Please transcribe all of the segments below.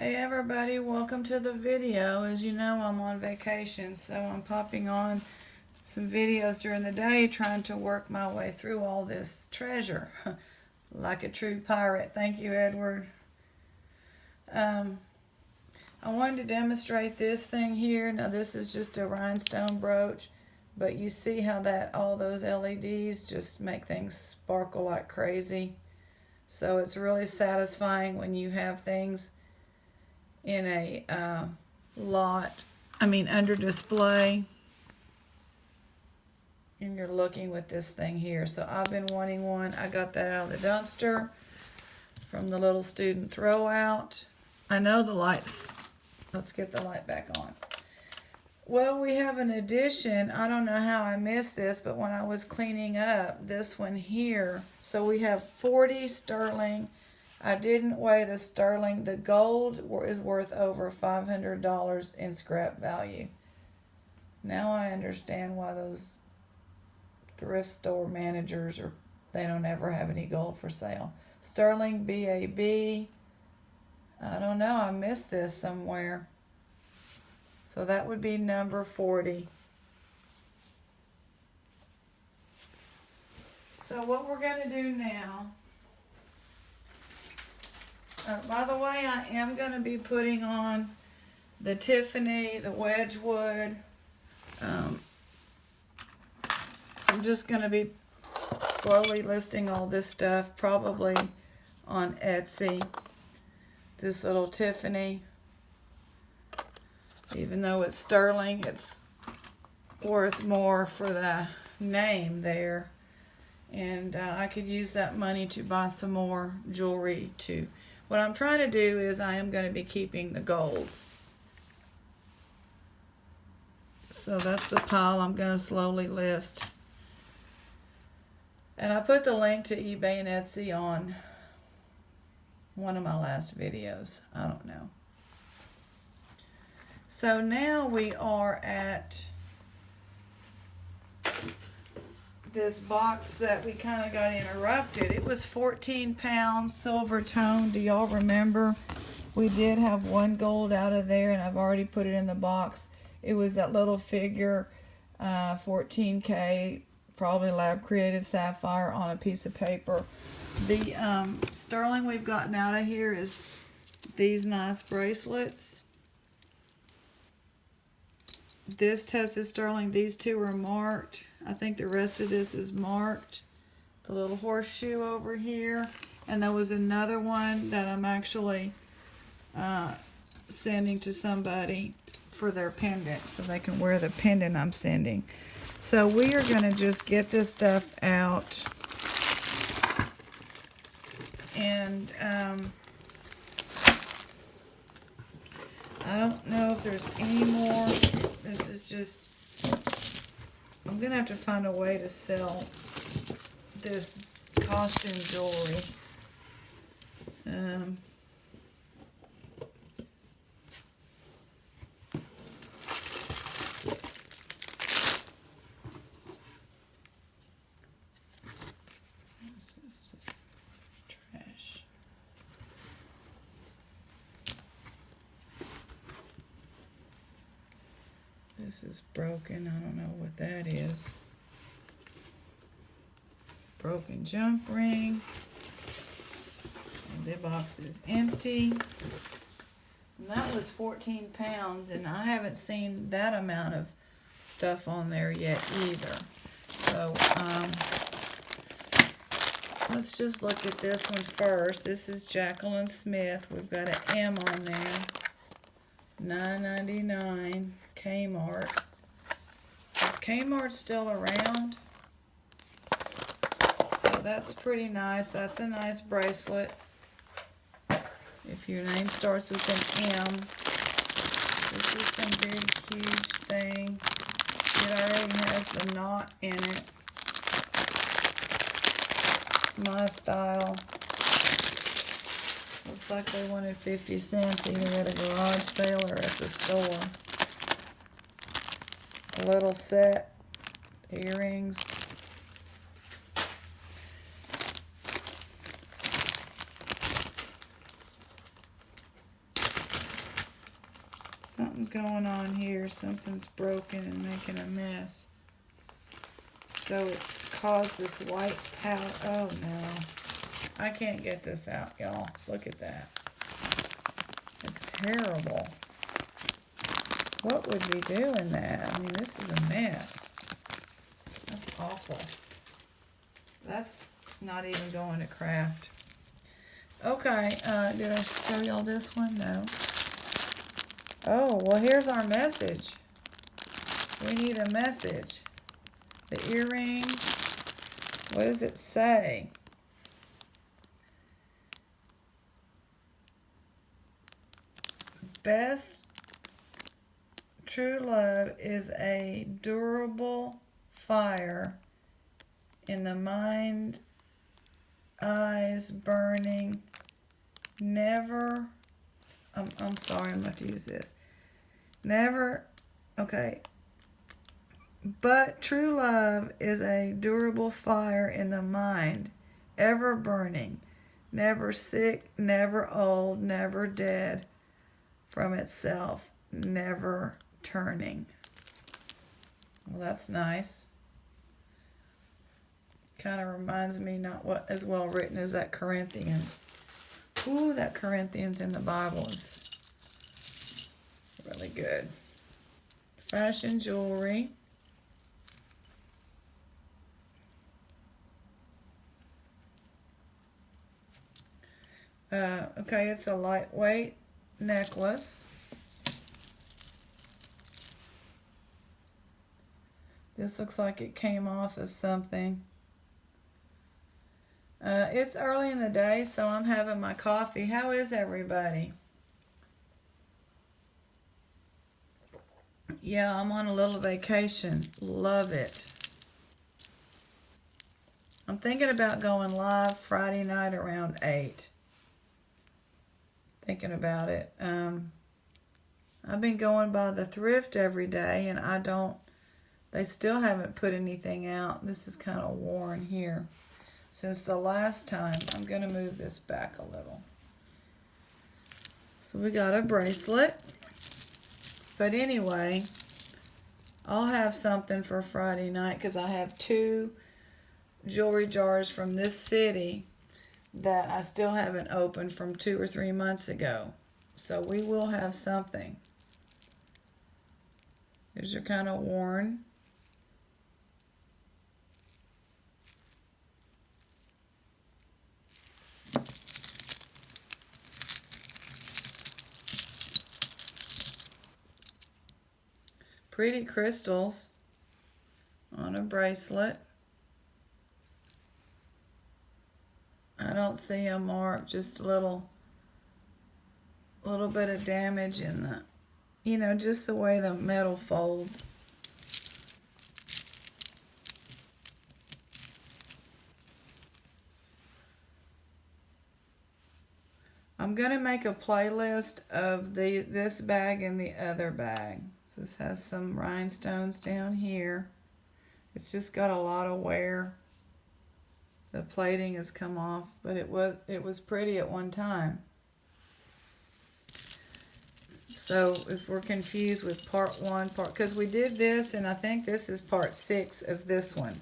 Hey everybody, welcome to the video. As you know, I'm on vacation, so I'm popping on some videos during the day trying to work my way through all this treasure like a true pirate. Thank you, Edward. I wanted to demonstrate this thing here. Now this is just a rhinestone brooch, but you see how that all those LEDs just make things sparkle like crazy. So it's really satisfying when you have things in a under display, and you're looking with this thing here. So I've been wanting one. I got that out of the dumpster from the little student throwout. I know the lights, let's get the light back on. Well, we have an addition. I don't know how I missed this, but when I was cleaning up this one here, so we have 40 sterling. I didn't weigh the sterling. The gold is worth over $500 in scrap value. Now I understand why those thrift store managers they don't ever have any gold for sale. Sterling BAB. I don't know. I missed this somewhere. So that would be number 40. So what we're going to do now. By the way, I am going to be putting on the Tiffany, the Wedgwood. I'm just going to be slowly listing all this stuff, probably on Etsy. This little Tiffany, even though it's sterling, it's worth more for the name there. And I could use that money to buy some more jewelry too. What I'm trying to do is I am going to be keeping the golds. So that's the pile I'm going to slowly list. And I put the link to eBay and Etsy on one of my last videos. I don't know. So now we are at this box that we kind of got interrupted. It was 14 pounds silver tone. Do y'all remember? We did have one gold out of there, and I've already put it in the box. It was that little figure, 14K, probably lab created sapphire on a piece of paper. The sterling we've gotten out of here is these nice bracelets. This tested sterling. These two are marked. I think the rest of this is marked. The little horseshoe over here. And there was another one that I'm actually sending to somebody for their pendant, so they can wear the pendant I'm sending. So we are going to just get this stuff out. And I don't know if there's any more. This is just, I'm going to have to find a way to sell this costume jewelry. This is just trash. This is broken. I don't know what that is. Broken jump ring. And the box is empty. And that was 14 pounds, and I haven't seen that amount of stuff on there yet either. So, let's just look at this one first. This is Jacqueline Smith. We've got an M on there. $9.99. Kmart. Is Kmart still around? So that's pretty nice. That's a nice bracelet. If your name starts with an M. This is some big, huge thing. It already has the knot in it. My style. Looks like they wanted 50 cents either at a garage sale or at the store. A little set. Earrings. Something's going on here. Something's broken and making a mess. So it's caused this white powder. Oh no. I can't get this out, y'all. Look at that. It's terrible. What would we do in that? I mean, this is a mess. That's awful. That's not even going to craft. Okay, did I show y'all this one? No. Oh, well, here's our message. We need a message. The earrings. What does it say? Best true love is a durable fire in the mind, eyes burning, never, I'm sorry, I'm going to use this. Never, okay. But true love is a durable fire in the mind, ever burning, never sick, never old, never dead from itself, never turning. Well, that's nice. Kind of reminds me not what as well written as that Corinthians. Ooh, that Corinthians in the Bible is really good. Fashion jewelry. Okay, it's a lightweight necklace. This looks like it came off of something. It's early in the day, so I'm having my coffee. How is everybody? Yeah, I'm on a little vacation. Love it. I'm thinking about going live Friday night around 8. Thinking about it. I've been going by the thrift every day, and they still haven't put anything out. This is kind of worn here. Since the last time, I'm going to move this back a little. So we got a bracelet. But anyway, I'll have something for Friday night because I have 2 jewelry jars from this city that I still haven't opened from 2 or 3 months ago. So we will have something. These are kind of worn. Pretty crystals on a bracelet. I don't see a mark, just a little bit of damage in the, just the way the metal folds. I'm going to make a playlist of this bag and the other bag. So this has some rhinestones down here. It's just got a lot of wear. The plating has come off, but it was pretty at one time. So if we're confused with part 1, because we did this, and I think this is part 6 of this one.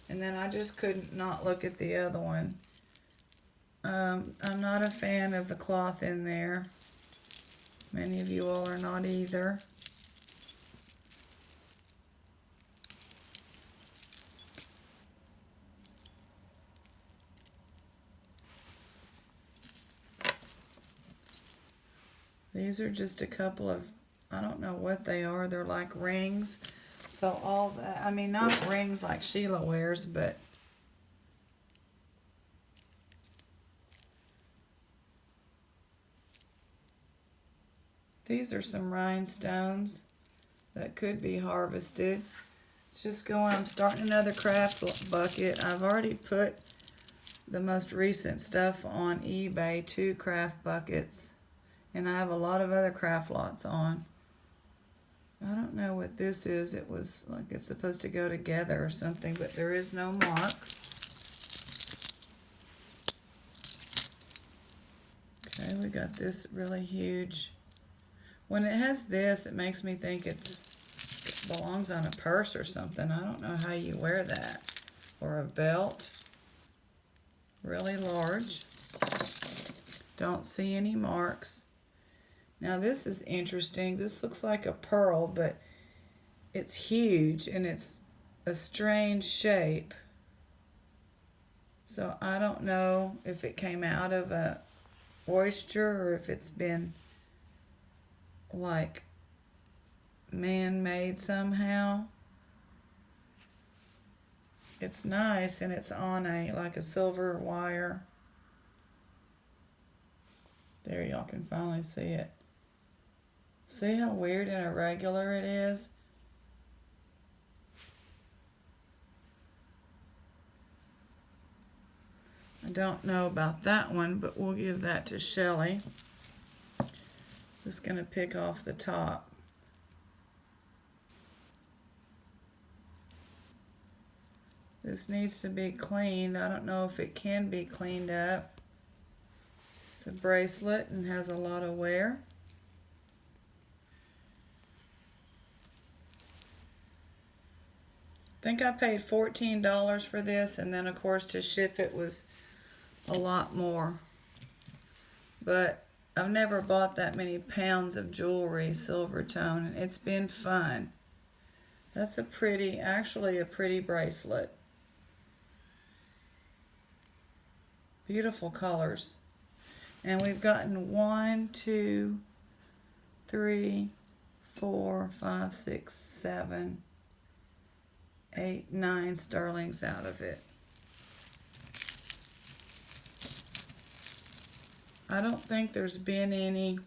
And then I just couldn't not look at the other one. I'm not a fan of the cloth in there. Many of you all are not either. These are just a couple of, I don't know what they are. They're like rings. So all that, I mean, not rings like Sheila wears, but these are some rhinestones that could be harvested. It's just going, I'm starting another craft bucket. I've already put the most recent stuff on eBay, 2 craft buckets. And I have a lot of other craft lots on. I don't know what this is. It was like it's supposed to go together or something, but there is no mark. Okay, we got this really huge. When it has this, it makes me think it belongs on a purse or something. I don't know how you wear that. Or a belt. Really large. Don't see any marks. Now this is interesting. This looks like a pearl, but it's huge and it's a strange shape. So I don't know if it came out of a oyster or if it's been like man-made somehow. It's nice and it's on like a silver wire. There, y'all can finally see it. See how weird and irregular it is? I don't know about that one, but we'll give that to Shelly. Just going to pick off the top. This needs to be cleaned. I don't know if it can be cleaned up. It's a bracelet and has a lot of wear. I think I paid $14 for this, and then of course to ship it was a lot more. But I've never bought that many pounds of jewelry, silver tone, and it's been fun. That's a pretty, actually a pretty bracelet. Beautiful colors. And we've gotten 1, 2, 3, 4, 5, 6, 7, 8, 9 sterlings out of it. I don't think there's been any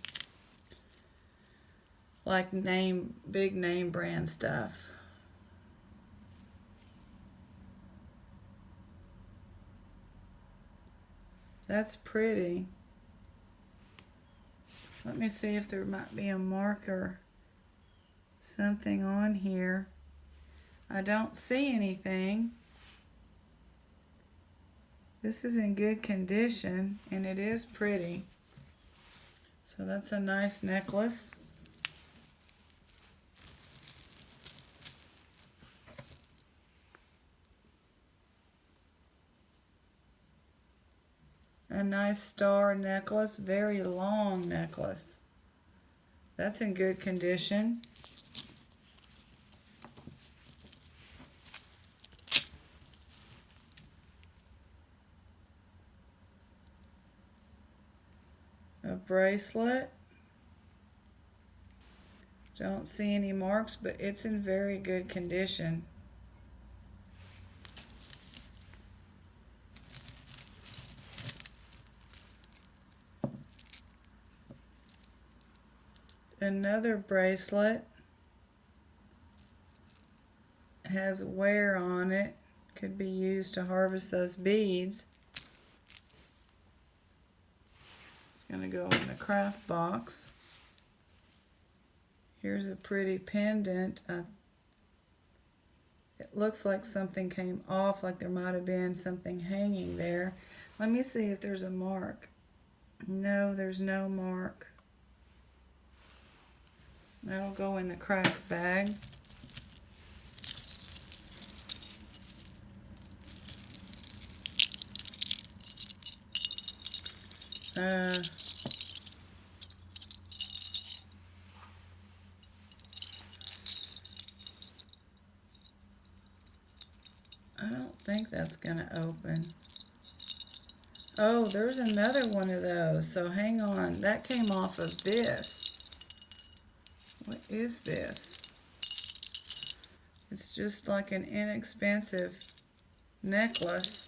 like big name brand stuff. That's pretty. Let me see if there might be a marker, something on here. I don't see anything. This is in good condition and it is pretty. So that's a nice necklace. A nice star necklace, very long necklace. That's in good condition. A bracelet. Don't see any marks, but it's in very good condition. Another bracelet has wear on it. Could be used to harvest those beads. It's going to go in the craft box. Here's a pretty pendant. It looks like something came off, like there might have been something hanging there. Let me see if there's a mark. No, there's no mark. That'll go in the craft bag. I don't think that's gonna open. Oh, there's another one of those. So hang on, that came off of this. What is this? It's just like an inexpensive necklace.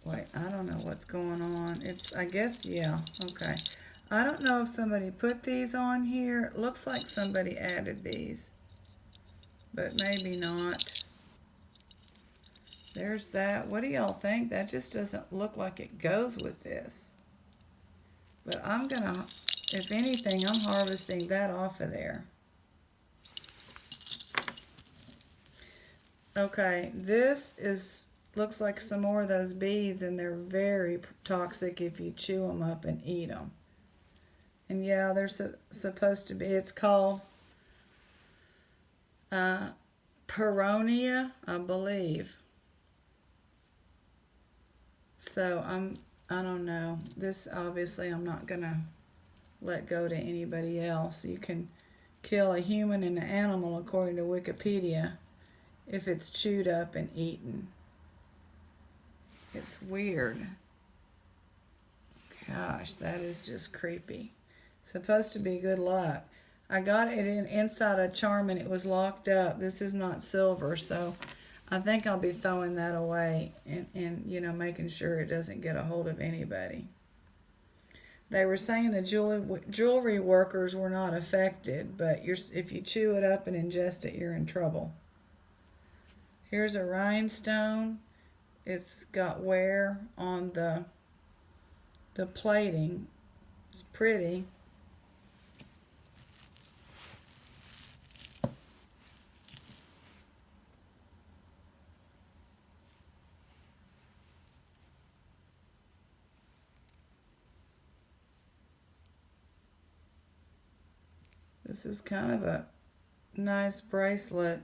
Wait, I don't know what's going on. It's, I guess, yeah, okay. I don't know if somebody put these on here. It looks like somebody added these, but maybe not. There's that. What do y'all think? That just doesn't look like it goes with this. But I'm gonna, if anything, I'm harvesting that off of there. Okay, this is looks like some more of those beads, and they're very toxic if you chew them up and eat them. And yeah, they're supposed to be, it's called Peronia, I believe. So I don't know. This obviously I'm not gonna let go to anybody else. You can kill a human and an animal according to Wikipedia if it's chewed up and eaten. It's weird. Gosh, that is just creepy. Supposed to be good luck. I got it inside a charm and it was locked up. This is not silver, so I think I'll be throwing that away and you know, making sure it doesn't get a hold of anybody. They were saying the jewelry workers were not affected, but if you chew it up and ingest it, you're in trouble. Here's a rhinestone. It's got wear on the plating. It's pretty. This is kind of a nice bracelet,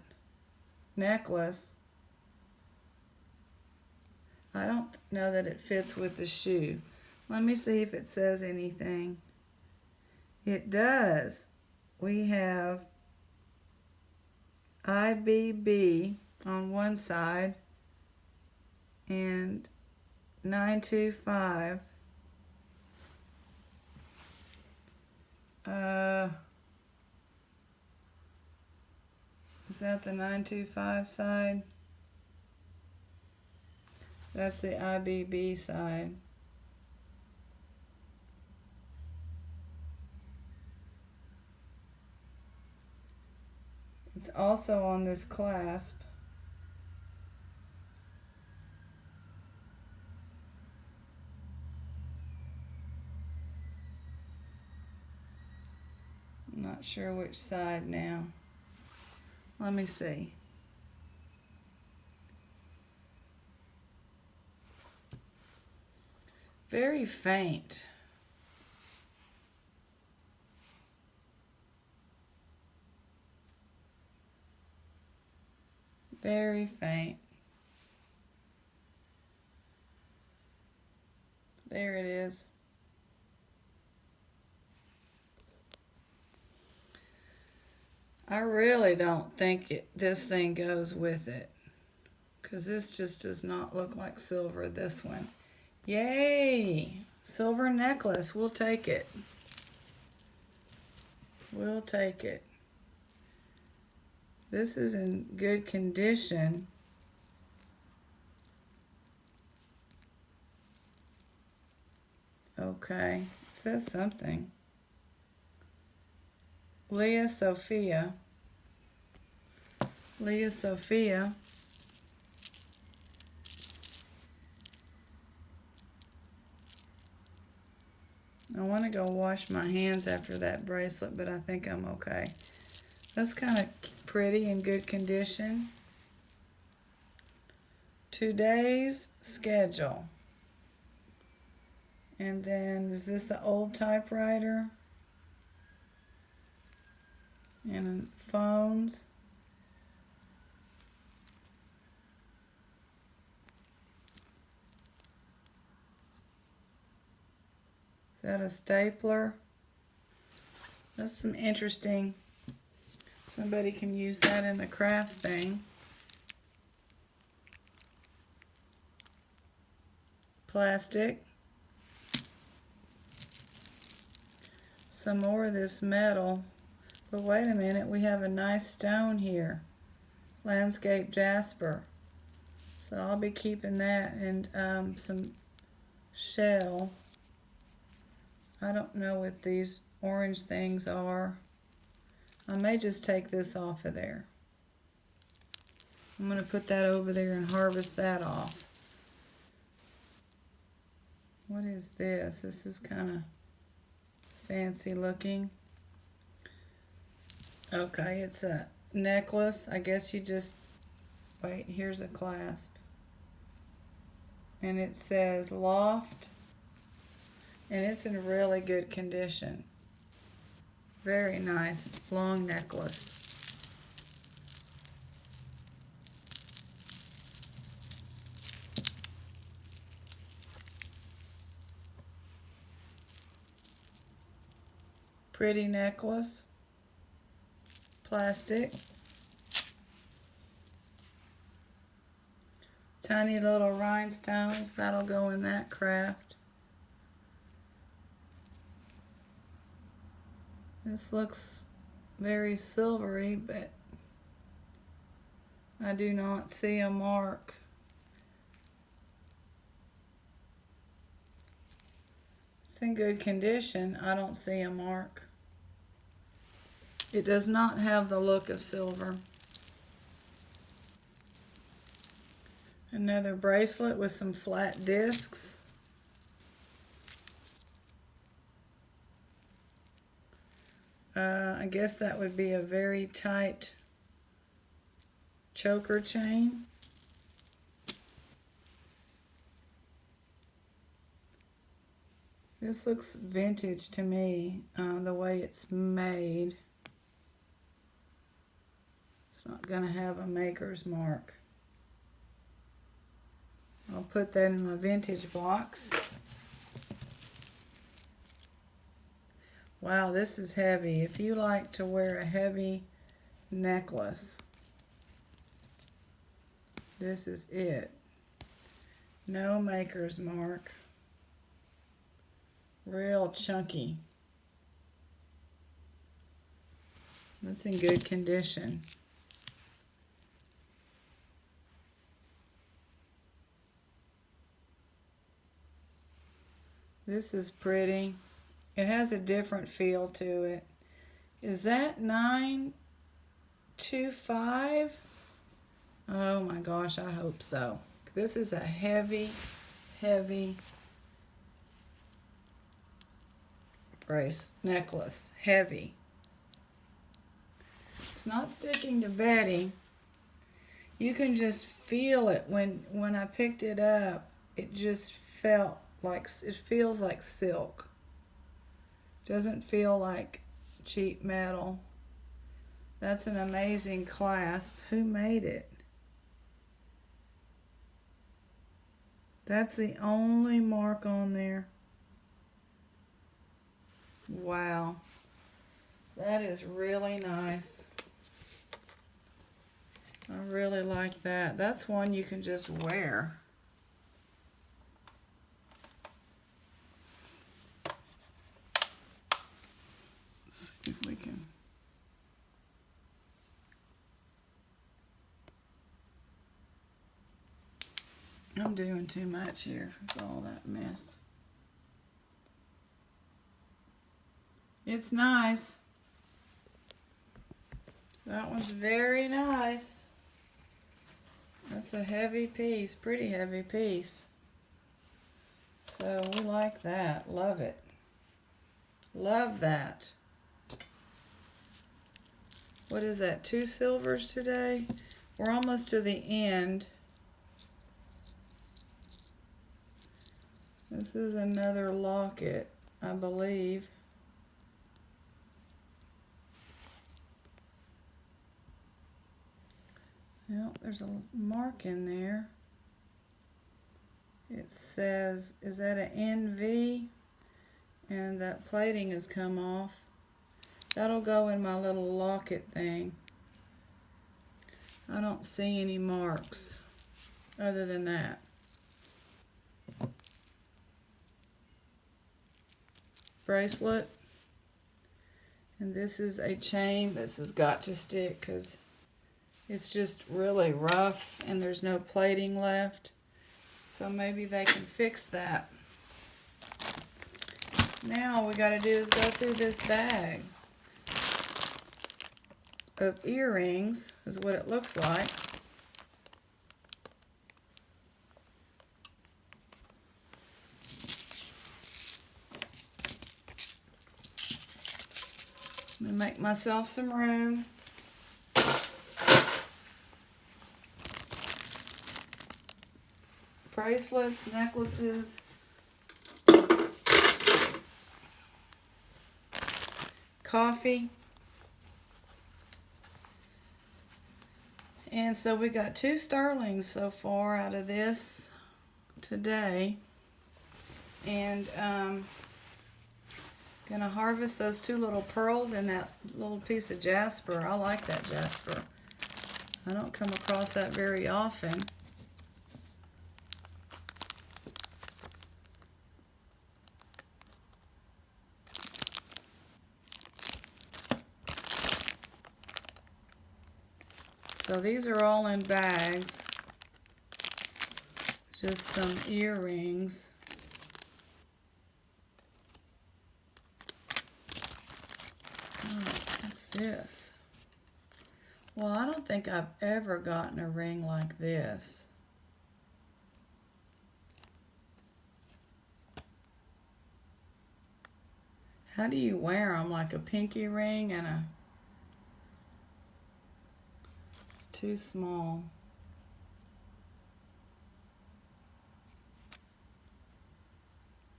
necklace. I don't know that it fits with the shoe. Let me see if it says anything. It does. We have IBB on one side and 925. Is that the 925 side? That's the IBB side. It's also on this clasp. I'm not sure which side now. Let me see. Very faint. Very faint. There it is. I really don't think this thing goes with it, because this just does not look like silver, this one. Yay! Silver necklace. We'll take it. We'll take it. This is in good condition. Okay. It says something. Leah Sophia. Leah Sophia. I want to go wash my hands after that bracelet, but I think I'm okay. That's kind of pretty in good condition. Today's schedule. And then, is this an old typewriter? And phones. Is that a stapler? That's some interesting. Somebody can use that in the craft thing. Plastic. Some more of this metal. But wait a minute, we have a nice stone here. Landscape jasper. So I'll be keeping that, and some shell. I don't know what these orange things are. I may just take this off of there. I'm going to put that over there and harvest that off. What is this? This is kind of fancy looking. Okay, it's a necklace. I guess you just, wait, here's a clasp. and it says Loft, and it's in really good condition. Very nice long necklace. Pretty necklace, plastic. Tiny little rhinestones, that'll go in that craft. This looks very silvery, but I do not see a mark. It's in good condition. I don't see a mark. It does not have the look of silver. Another bracelet with some flat discs. I guess that would be a very tight choker chain. This looks vintage to me, the way it's made. It's not going to have a maker's mark. I'll put that in my vintage box. Wow, this is heavy. If you like to wear a heavy necklace, this is it. No maker's mark. Real chunky. That's in good condition. This is pretty. It has a different feel to it. Is that 925? Oh my gosh, I hope so. This is a heavy, heavy necklace. Heavy. It's not sticking to Betty. You can just feel it when I picked it up. It just felt like, it feels like silk. Doesn't feel like cheap metal. That's an amazing clasp. Who made it? That's the only mark on there. Wow. That is really nice. I really like that. That's one you can just wear. Let's see if we can. I'm doing too much here with all that mess. It's nice. That one's very nice. That's a heavy piece, pretty heavy piece. So we like that. Love it. Love that. What is that? 2 silvers today? We're almost to the end. This is another locket, I believe. Well, there's a mark in there. It says, is that an NV? And that plating has come off. That'll go in my little locket thing. I don't see any marks other than that. Bracelet. And this is a chain. This has got to stick because it's just really rough and there's no plating left. So maybe they can fix that. Now all we got to do is go through this bag of earrings, is what it looks like. Let me make myself some room. bracelets, necklaces, coffee. And so we got 2 starlings so far out of this today. And gonna harvest those 2 little pearls and that little piece of jasper. I like that jasper. I don't come across that very often. So these are all in bags. Just some earrings. What's this? Well, I don't think I've ever gotten a ring like this. How do you wear them? Like a pinky ring and a... It's too small.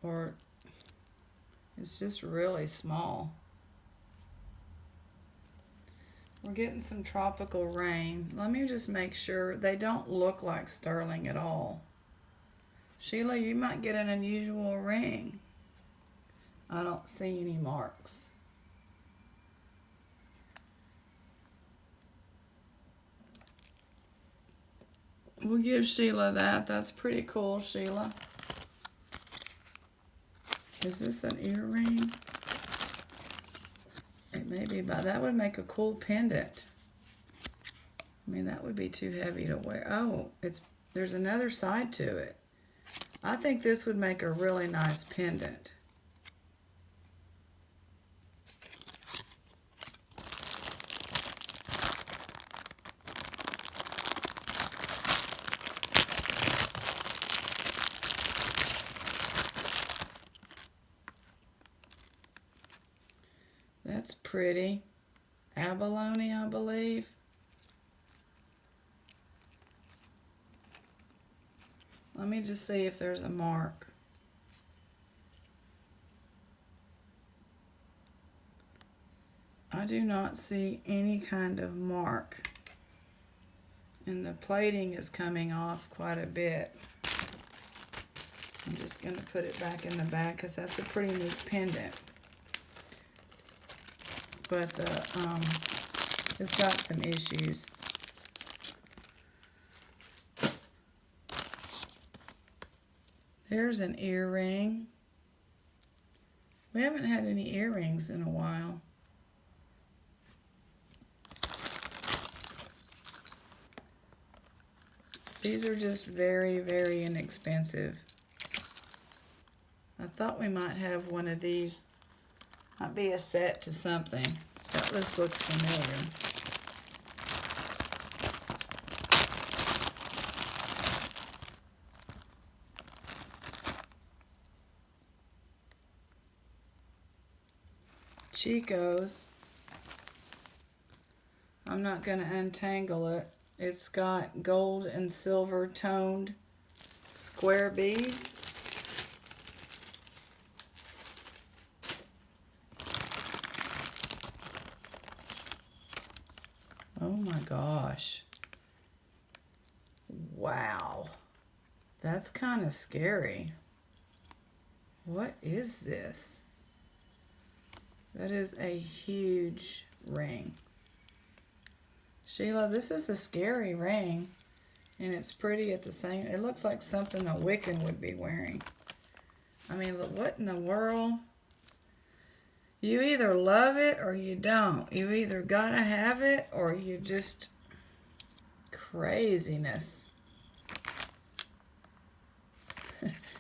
Or it's just really small. We're getting some tropical rain. Let me just make sure they don't look like sterling at all. Sheila, you might get an unusual ring. I don't see any marks. We'll give Sheila that. That's pretty cool, Sheila. Is this an earring? It may be, but that would make a cool pendant. I mean, that would be too heavy to wear. Oh, there's another side to it. I think this would make a really nice pendant. That's pretty. Abalone, I believe. Let me just see if there's a mark. I do not see any kind of mark. And the plating is coming off quite a bit. I'm just going to put it back in the bag because that's a pretty neat pendant. But it's got some issues. There's an earring. We haven't had any earrings in a while. These are just very, very inexpensive. I thought we might have one of these. Might be a set to something. That looks familiar. Chico's. I'm not going to untangle it. It's got gold and silver toned square beads. Oh my gosh. Wow. That's kind of scary. What is this? That is a huge ring. Sheila, this is a scary ring. And it's pretty at the same... It looks like something a Wiccan would be wearing. I mean, what in the world? You either love it or you don't. You either gotta have it or you just... Craziness.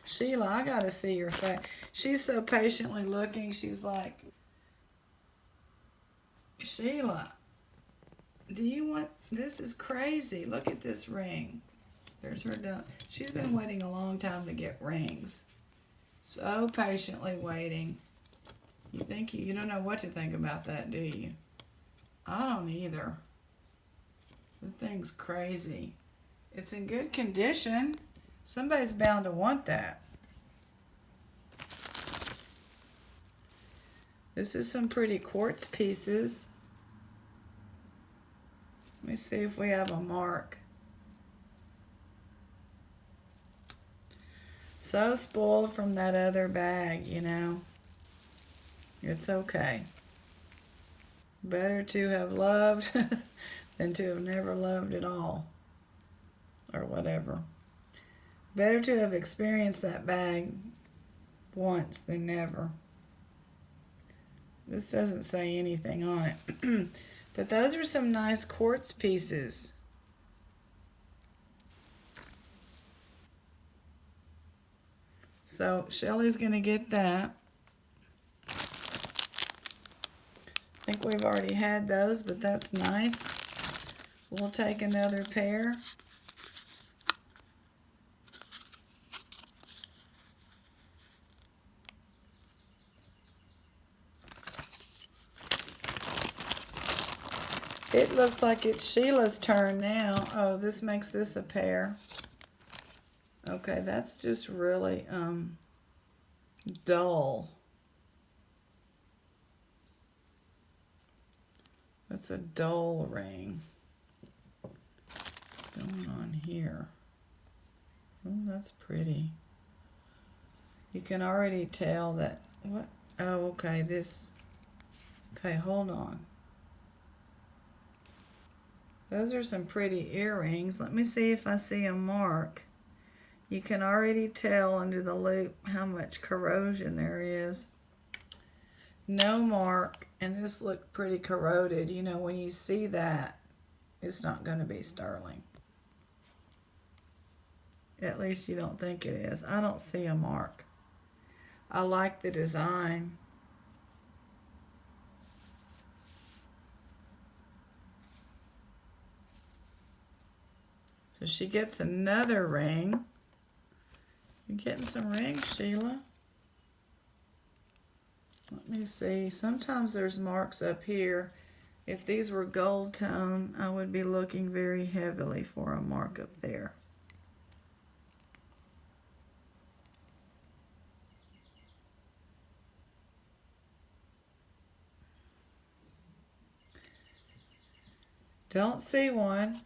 Sheila, I gotta see your face. She's so patiently looking. She's like... Sheila, do you want... This is crazy. Look at this ring. There's her done. She's been waiting a long time to get rings. So patiently waiting. You don't know what to think about that, do you? I don't either. The thing's crazy. It's in good condition. Somebody's bound to want that. This is some pretty quartz pieces. Let me see if we have a mark. So spoiled from that other bag, you know. It's okay. Better to have loved than to have never loved at all. Or whatever. Better to have experienced that bag once than never. This doesn't say anything on it. But those are some nice quartz pieces. So Shelly's going to get that. I think we've already had those, but that's nice. We'll take another pair. It looks like it's Sheila's turn now. Oh, this makes this a pair. Okay, that's just really dull. That's a dull ring. What's going on here? Oh, that's pretty. You can already tell that, what? Oh, okay, this, okay, hold on. Those are some pretty earrings. Let me see if I see a mark. You can already tell under the loop how much corrosion there is. No mark, and this looked pretty corroded. You know, when you see that, it's not going to be sterling. At least you don't think it is. I don't see a mark. I like the design. So she gets another ring. You're getting some rings, Sheila. Let me see. Sometimes there's marks up here. If these were gold tone, I would be looking very heavily for a mark up there. Don't see one.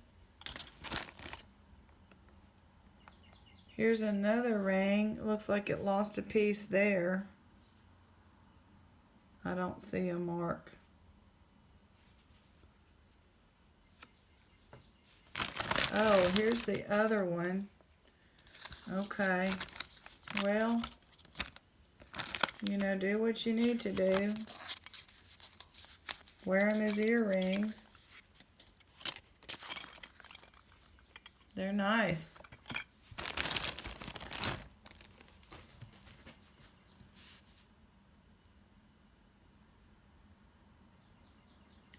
Here's another ring. Looks like it lost a piece there. I don't see a mark. Oh, here's the other one. Okay. Well, you know, do what you need to do. Wear them as earrings. They're nice.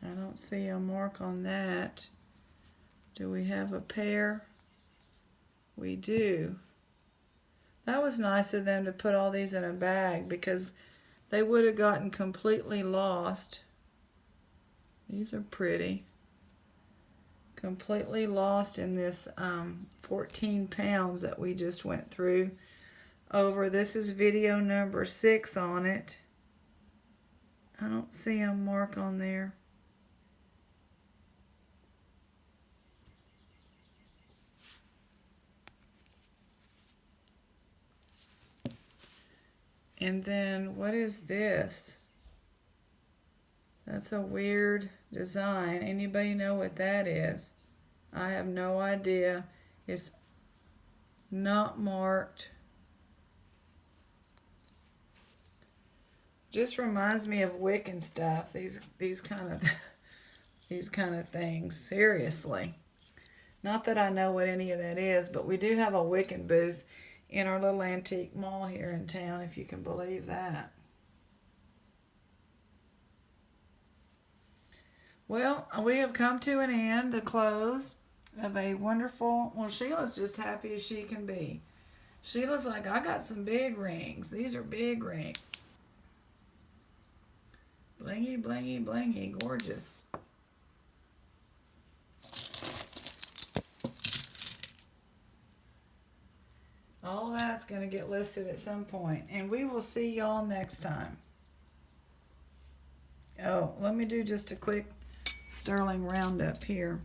I don't see a mark on that. Do we have a pair? We do. That was nice of them to put all these in a bag because they would have gotten completely lost. These are pretty. Completely lost in this 14 pounds that we just went through over. This is video number 6 on it. I don't see a mark on there. And then what is this? That's a weird design. Anybody know what that is? I have no idea. It's not marked. Just reminds me of Wiccan stuff. These kind of things. Seriously. Not that I know what any of that is, but we do have a Wiccan booth in our little antique mall here in town, if you can believe that. Well, we have come to an end, the close of a wonderful, well, Sheila's just happy as she can be. Sheila's like, I got some big rings. These are big rings. Blingy, blingy, blingy, gorgeous. All that's going to get listed at some point, and we will see y'all next time. Oh, let me do just a quick sterling roundup here.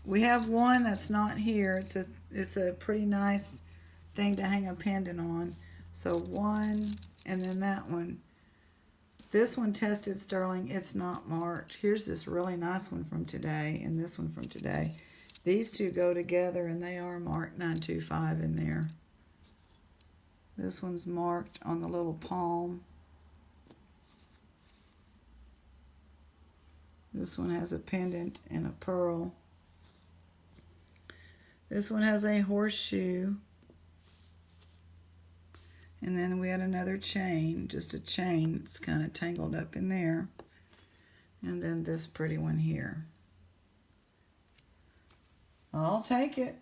We have one that's not here. It's a pretty nice thing to hang a pendant on. So one, and then that one. This one tested sterling. It's not marked. Here's this really nice one from today, and this one from today. These two go together, and they are marked 925 in there. This one's marked on the little palm. This one has a pendant and a pearl. This one has a horseshoe. And then we had another chain, just a chain that's kind of tangled up in there. And then this pretty one here. I'll take it.